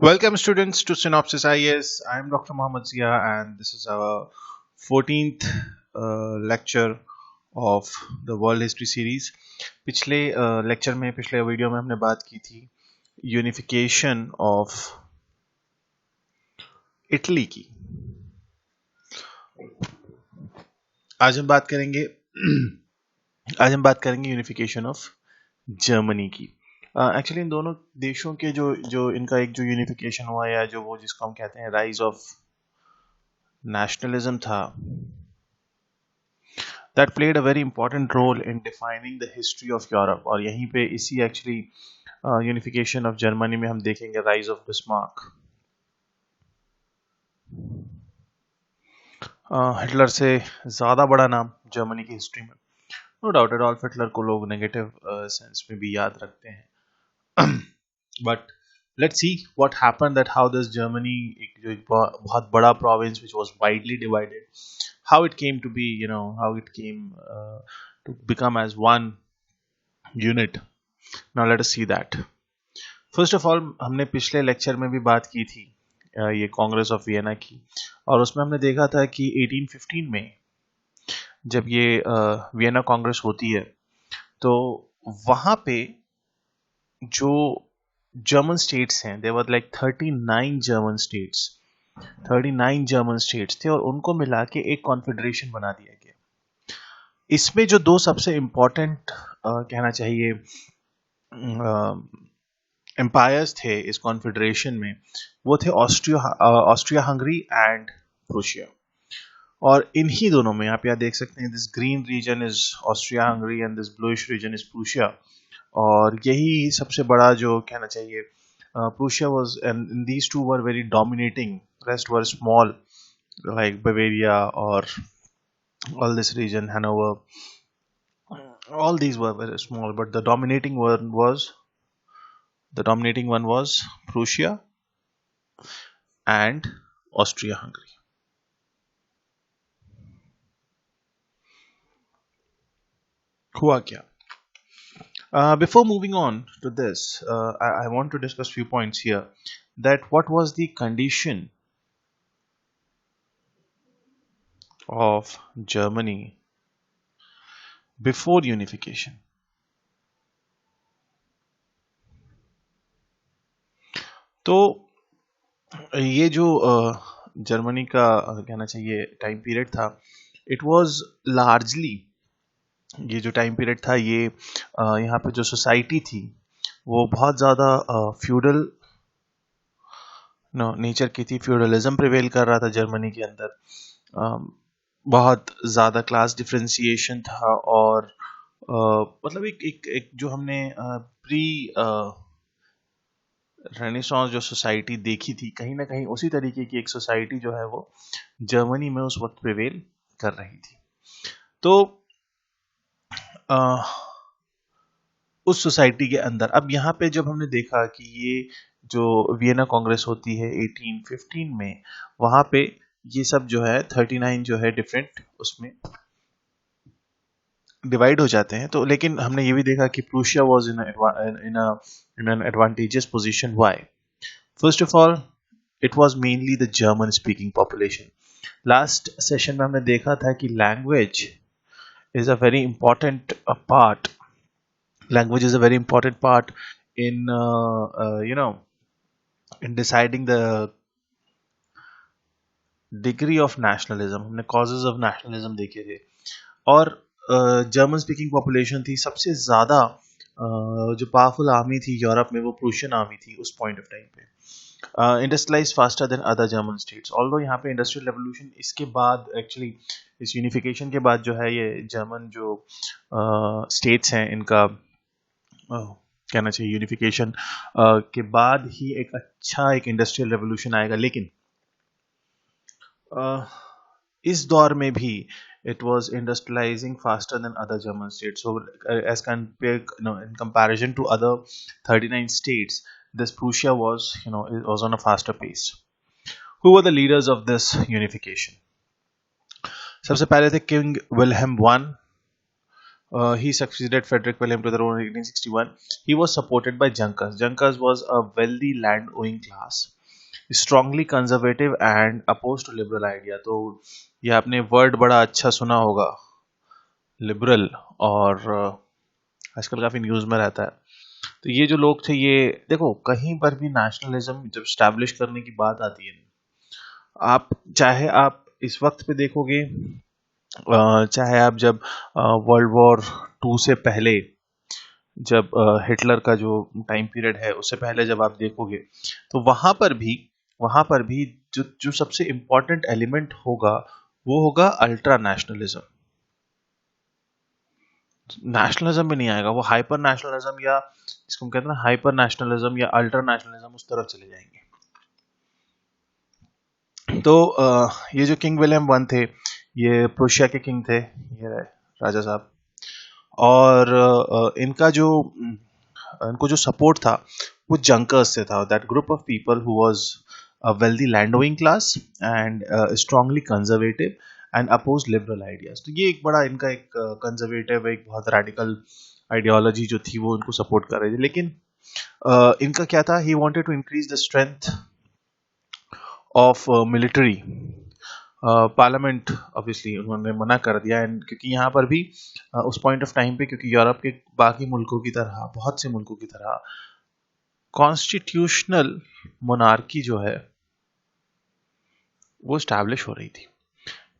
Welcome students to Synopsis IAS. I am Dr. Mohammad Zia and this is our 14th lecture of the World History Series. पिछले lecture में पिछले video में हमने बात की थी यूनिफिकेशन ऑफ इटली की। आज हम बात करेंगे यूनिफिकेशन ऑफ जर्मनी की। एक्चुअली इन दोनों देशों के जो इनका एक जो यूनिफिकेशन हुआ या जो वो जिसको हम कहते हैं राइज ऑफ नेशनलिज्म था, that played a very important role in defining the history of Europe। और यहीं पे इसी एक्चुअली यूनिफिकेशन ऑफ जर्मनी में हम देखेंगे राइज ऑफ बिस्मार्क। हिटलर से ज़्यादा बड़ा नाम जर्मनी की हिस्ट्री में, no doubt at all. Hitler को लोग नेगेटिव सेंस में भी याद रखते हैं, but let's see what happened, that how this Germany, एक बहुत बड़ा province which was widely divided, how it came to be, how it came to become as one unit. Now let us see that. First of all, हमने पिछले lecture में भी बात की थी ये कांग्रेस ऑफ वियना की, और उसमें हमने देखा था कि 1815 में जब ये वियना कांग्रेस होती है तो वहां पे जो जर्मन स्टेट्स हैं, there were like 39 German states थे और उनको मिला के एक कॉन्फेडरेशन बना दिया गया। इसमें जो दो सबसे इंपॉर्टेंट कहना चाहिए एम्पायर्स थे इस कॉन्फेडरेशन में, वो थे ऑस्ट्रिया हंगरी एंड प्रूशिया। और इन्हीं दोनों में आप यहाँ देख सकते हैं, this green region is Austria Hungary and this bluish region is Prussia. और यही सबसे बड़ा जो कहना चाहिए, Prussia was, and these two were very dominating. Rest were small, like Bavaria or all this region, Hanover. All these were very small, but the dominating one was Prussia and Austria-Hungary. हुआ क्या? Before moving on to this, I want to discuss few points here. That what was the condition of Germany before unification? तो ये जो Germany का कहना चाहिए time period था, it was largely, ये जो टाइम पीरियड था ये यहाँ पे जो सोसाइटी थी वो बहुत ज़्यादा फ्यूडल नेचर की थी। फ्यूडलिज्म प्रिवेल कर रहा था जर्मनी के अंदर, बहुत ज़्यादा क्लास डिफ्रेंसिएशन था और मतलब एक जो हमने प्री रेनेसांस जो सोसाइटी देखी थी, कहीं ना कहीं उसी तरीके की एक सोसाइटी जो है वो जर्मनी में उस वक्त प्रिवेल कर रही थी। तो उस सोसाइटी के अंदर अब यहाँ पे जब हमने देखा कि ये जो वियना कांग्रेस होती है 1815 में, वहां पे ये सब जो है 39 जो है डिफरेंट उसमें डिवाइड हो जाते हैं। तो लेकिन हमने ये भी देखा कि Prussia was in an advantageous position. Why? First of all, it was mainly the German speaking population. Last session में हमने देखा था कि language is a very important part. Language is a very important part in in deciding the degree of nationalism. हमने causes of nationalism देखे थे, और German speaking population थी सबसे ज़्यादा। जो पावरफुल आर्मी थी यूरोप में वो प्रूशियन आर्मी थी उस पॉइंट ऑफ टाइम पे। Industrialise faster than other German states. Although यहाँ पे इंडस्ट्रियल रेवोल्यूशन इसके बाद, एक्चुअली इस यूनिफिकेशन के बाद जो है ये जर्मन जो स्टेट्स हैं इनका कहना चाहिए यूनिफिकेशन के बाद ही एक अच्छा एक इंडस्ट्रियल रेवोल्यूशन आएगा। लेकिन इस दौर में भी it was industrializing faster than other German states. So as compared, in comparison to other 39 states, this Prussia was, it was on a faster pace. Who were the leaders of this unification? सबसे पहले थे king Wilhelm one. He succeeded Frederick William to the throne in 1861. He was supported by Junkers. Junkers was a wealthy land-owning class. Strongly conservative and oppose to liberal idea. तो ये आपने word बड़ा अच्छा सुना होगा, लिबरल, और आजकल काफी न्यूज में रहता है। तो ये जो लोग थे, ये देखो कहीं पर भी नेशनलिज्म जब स्टैब्लिश करने की बात आती है, आप चाहे आप इस वक्त पे देखोगे, चाहे आप जब वर्ल्ड वॉर टू से पहले, जब हिटलर का जो टाइम पीरियड है उससे पहले जब आप देखोगे, तो वहां पर भी जो जो सबसे इम्पोर्टेंट एलिमेंट होगा वो होगा अल्ट्रा नेशनलिज्म। नेशनलिज्म में नहीं आएगा, वो हाइपर नेशनलिज्म, या इसको हम कहते हैं हाइपर नेशनलिज्म या अल्ट्रा नेशनलिज्म, उस तरफ चले जाएंगे। तो ये जो किंग विलियम वन थे, ये प्रुशिया के किंग थे, ये राजा साहब। और इनको जो सपोर्ट था वो जंकर्स से था, that group of people who was a wealthy land owning class and strongly conservative and oppose liberal ideas. तो ये एक बड़ा इनका एक कंजर्वेटिव, एक बहुत रेडिकल आइडियोलॉजी जो थी वो इनको सपोर्ट कर रही थी। लेकिन इनका क्या था, he wanted to increase the strength of military. Parliament obviously उन्होंने मना कर दिया, एंड क्योंकि यहाँ पर भी उस पॉइंट ऑफ टाइम पे, क्योंकि यूरोप के बाकी मुल्कों की तरह, बहुत से मुल्कों की तरह, कॉन्स्टिट्यूशनल मोनार्की जो है वो स्टैब्लिश हो रही थी।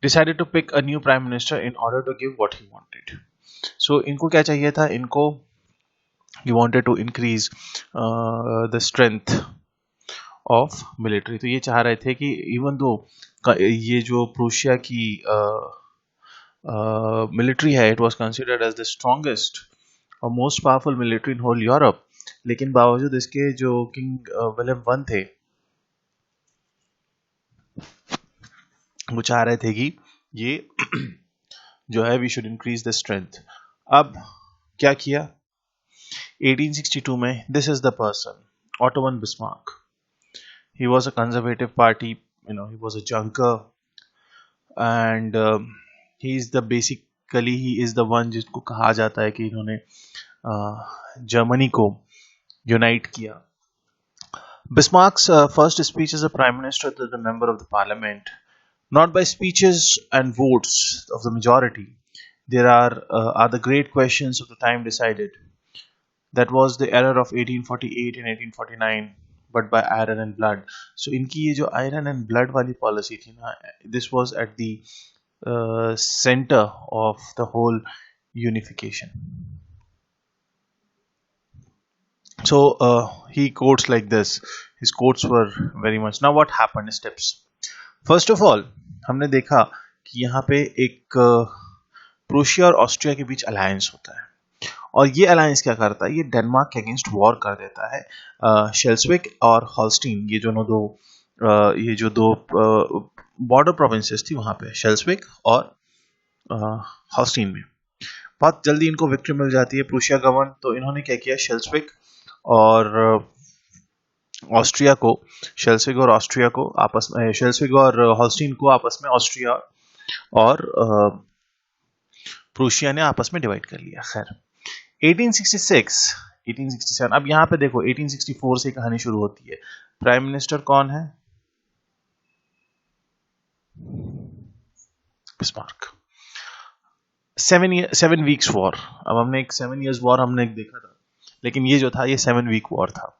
Decided to pick a new prime minister in order to give what he wanted. So इनको क्या चाहिए था, इनको he wanted to increase the strength of military. तो ये चाह रहे थे कि इवन दो ये जो प्रूशिया की मिलिट्री है, it was considered as the strongest और most powerful military in whole Europe, लेकिन बावजूद इसके जो किंग विलियम वन थे, वो चाह रहे थे कि ये जो है we should increase the strength. अब क्या किया 1862 में, this is the person, Otto von Bismarck. He was a conservative party, he was a junker, and he is the one जिसको कहा जाता है कि इन्होंने जर्मनी को यूनाइट किया। Bismarck's first speech as a prime minister to the member of the parliament, not by speeches and votes of the majority, there are the great questions of the time decided. That was the error of 1848 and 1849, but by iron and blood. So इनकी ये जो iron and blood वाली policy थी ना, this was at the center of the whole unification. So he quotes like this. His quotes were very much. Now what happened? Steps. First of all, हमने देखा कि यहाँ पे एक प्रूशिया और ऑस्ट्रिया के बीच अलायंस होता है, और ये अलायंस क्या करता है, ये डेनमार्क के अगेंस्ट वॉर कर देता है। शेल्सविक और हॉल्स्टीन, ये जो दो बॉर्डर प्रोविंसेस थी वहां पे, शेल्सविक और हॉल्स्टीन में बहुत जल्दी इनको विक्ट्री मिल जाती है, प्रूशिया गवर्न। तो इन्होंने क्या किया, शेल्सविक और ऑस्ट्रिया को, शेल्सविक और हॉल्स्टीन को आपस में ऑस्ट्रिया और प्रूशिया ने आपस में डिवाइड कर लिया। खैर 1867, अब यहां पे देखो 1864 से कहानी शुरू होती है। प्राइम मिनिस्टर कौन है, बिस्मार्क। 7 वीक्स वॉर, अब हमने एक 7 years वॉर हमने एक देखा था, लेकिन ये जो था ये 7 week वॉर था।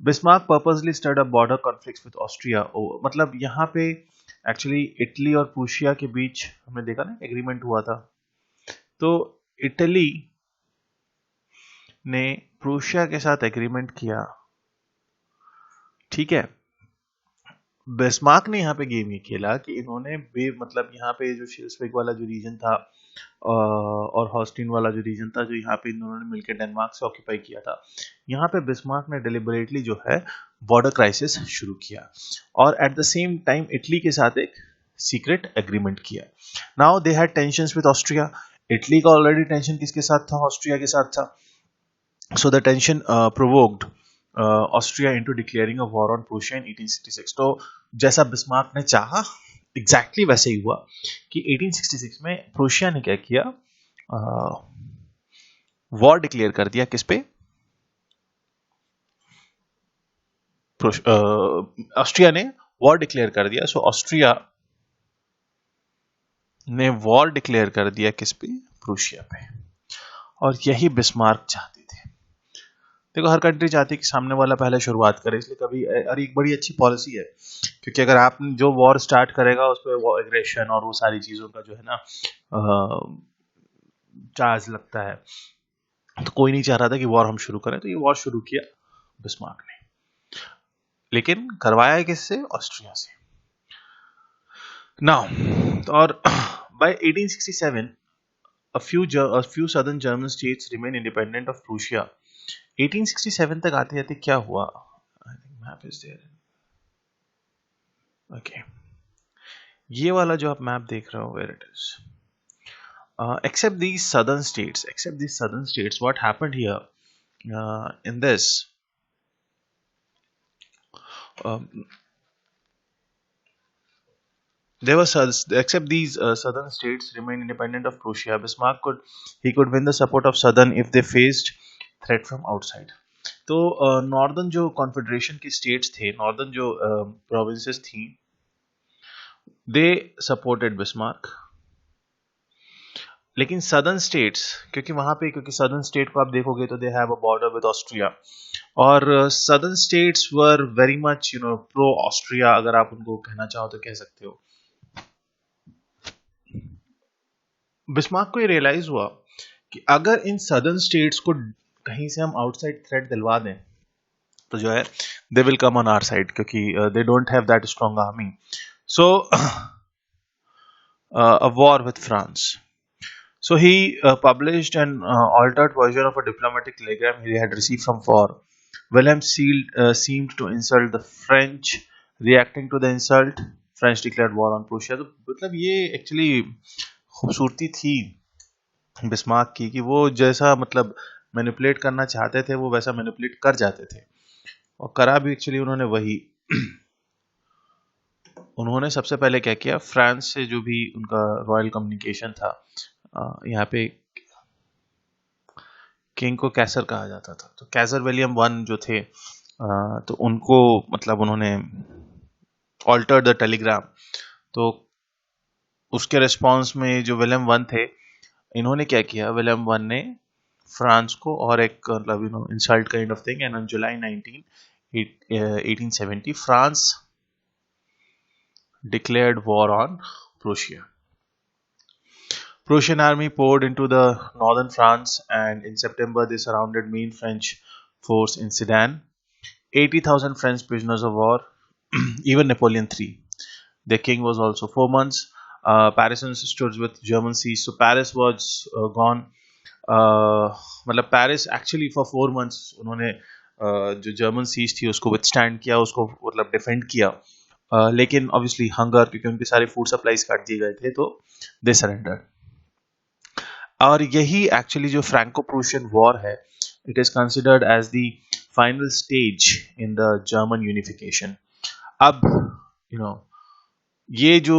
Bismarck purposely start a border conflict with Austria. मतलब यहाँ पे एक्चुअली इटली और प्रूशिया के बीच हमने देखा ना एग्रीमेंट हुआ था, तो इटली ने प्रूशिया के साथ एग्रीमेंट किया, ठीक है। बिस्मार्क ने यहाँ पे गेम ये खेला कि इन्होंने मतलब यहाँ पे जो शेल्सविक वाला जो रीजन था और हॉस्टिन वाला जो रीजन था, जो यहाँ पे इन्होंने मिलकर डेनमार्क से ऑक्यूपाई किया था, यहाँ पे बिस्मार्क ने डेलिबरेटली जो है बॉर्डर क्राइसिस शुरू किया, और at the same time Italy के साथ एक सीक्रेट एग्रीमेंट किया। Now they had tensions with Austria. Italy का ऑलरेडी टेंशन किसके साथ था, ऑस्ट्रिया के साथ था। So the tension provoked Austria into declaring a war on Prussia in 1866। तो जैसा बिस्मार्क ने चाहा एग्जैक्टली वैसे ही हुआ कि 1866 में प्रूशिया ने क्या किया, वॉर डिक्लेयर कर दिया, किस पे, ऑस्ट्रिया ने वॉर डिक्लेयर कर दिया। सो ऑस्ट्रिया ने वॉर डिक्लेयर कर दिया किस पे? प्रूशिया पे। और यही बिस्मार्क चाहते थे। देखो, हर कंट्री चाहती है कि सामने वाला पहले शुरुआत करे, इसलिए कभी, और एक बड़ी अच्छी पॉलिसी है, क्योंकि अगर आप जो वॉर स्टार्ट करेगा उस पर वो एग्रेशन और वो सारी चीजों का जो है ना चार्ज लगता है, तो कोई नहीं चाह रहा था कि वॉर हम शुरू करें, तो ये वॉर शुरू किया बिस्मार्क ने, लेकिन करवाया किससे? ऑस्ट्रिया से। नाउ, और by 1867 a few southern German states remain independent of Prussia. 1867 तक आते आते क्या हुआ? I think map is there. Okay. ये वाला जो आप मैप देख रहे हो, where it is. Except these southern states, what happened here in this? Um, There were except these southern states remained independent of Prussia. Bismarck could win the support of southern if they faced threat from outside. तो northern जो confederation की states थे, northern जो provinces थी, they supported Bismarck. लेकिन southern states, क्योंकि southern state को आप देखोगे तो they have a border with Austria, और southern states were very much pro Austria, अगर आप उनको कहना चाहो तो कह सकते हो। बिस्मार्क को ये रियलाइज हुआ कि अगर इन सदर्न स्टेट्स को कहीं से हम आउटसाइड थ्रेट दिलवा दें तो जो है they will come on our side, क्योंकि they don't have that strong army. So a war with France. So he published an altered version of a diplomatic telegram he had received from Four. Wilhelm seemed to insult the French. Reacting to the insult, French declared war on Prussia. तो मतलब ये actually खूबसूरती थी Bismarck की कि वो जैसा मतलब मैनिपुलेट करना चाहते थे वो वैसा मैनिपुलेट कर जाते थे, और करा भी एक्चुअली उन्होंने वही। उन्होंने सबसे पहले क्या किया, फ्रांस से जो भी उनका रॉयल कम्युनिकेशन था, यहाँ पे किंग को कैसर कहा जाता था, तो कैसर विलियम वन जो थे, तो उनको मतलब उन्होंने ऑल्टर्ड द टेलीग्राम। तो उसके रिस्पॉन्स में जो विलियम वन थे, इन्होंने क्या किया, विलियम वन ने फ्रांस को और एक मतलब insult kind of thing, and on July 1870 France declared war on Prussia. Prussian army poured into the northern France, and in September they surrounded main French force in Sedan. 80,000 French prisoners of war, even Napoleon III. Their king was also 4 months. Parisans stood with German siege, so Paris was gone. मतलब Paris actually for 4 months उन्होंने जो German seize थी उसको withstand किया, उसको मतलब defend किया, लेकिन ऑब्वियसली हंगर, क्योंकि उनके सारे फूड सप्लाईज काट दिए गए थे, तो दे सरेंडर। और यही एक्चुअली जो फ्रैंको प्रूशियन वॉर है, it is considered as the final stage in the German unification. अब ये जो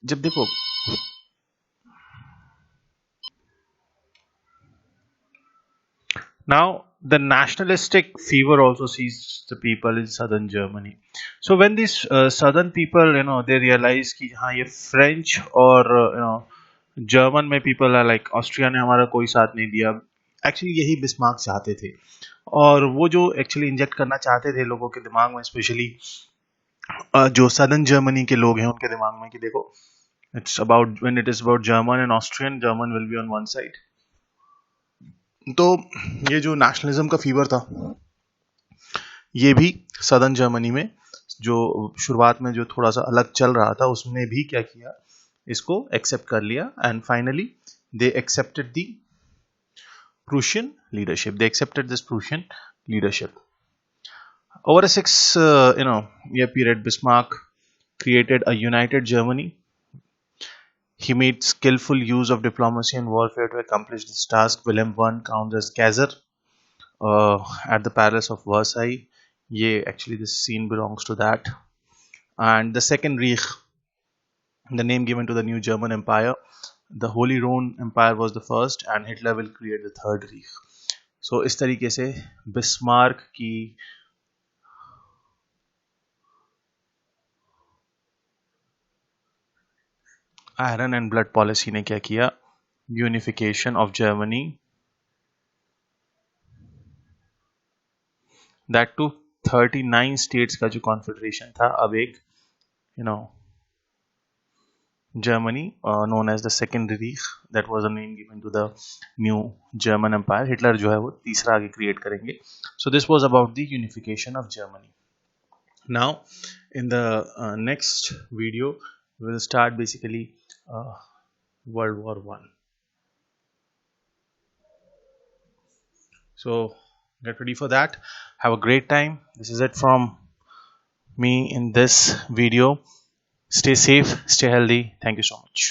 जब देखो now the nationalistic fever also seized the people in southern Germany. So when these southern people they realize कि हाँ ये French और जर्मन में पीपल है लाइक ऑस्ट्रिया ने हमारा कोई साथ नहीं दिया, एक्चुअली यही बिस्मार्क चाहते थे, और वो जो एक्चुअली इंजेक्ट करना चाहते थे लोगों के दिमाग में, स्पेशली जो सदर्न जर्मनी के लोग हैं उनके दिमाग में, कि देखो it's about when it is about German and Austrian, German will be on one side. तो ये जो नेशनलिज्म का फीवर था ये भी सदर्न जर्मनी में जो शुरुआत में जो थोड़ा सा अलग चल रहा था उसने भी क्या किया, इसको एक्सेप्ट कर लिया, and finally they accepted the Prussian leadership. They accepted this Prussian leadership. Over a 6 year period, Bismarck created a united Germany. He made skillful use of diplomacy and warfare to accomplish this task. Wilhelm I counts as Kaiser at the Palace of Versailles. Yeah, actually, this scene belongs to that. And the Second Reich, the name given to the new German Empire. The Holy Roman Empire was the first, and Hitler will create the Third Reich. So इस तरीके से Bismarck की iron and blood policy ने क्या किया, unification of Germany, that too 39 states का जो confederation था अब एक Germany, known as the Second Reich, that was a name given to the new German Empire. Hitler जो है वो तीसरा आगे create करेंगे. So this was about the unification of Germany. Now, in the next video, we'll start basically World War One. So get ready for that. Have a great time. This is it from me in this video. Stay safe, stay healthy. Thank you so much.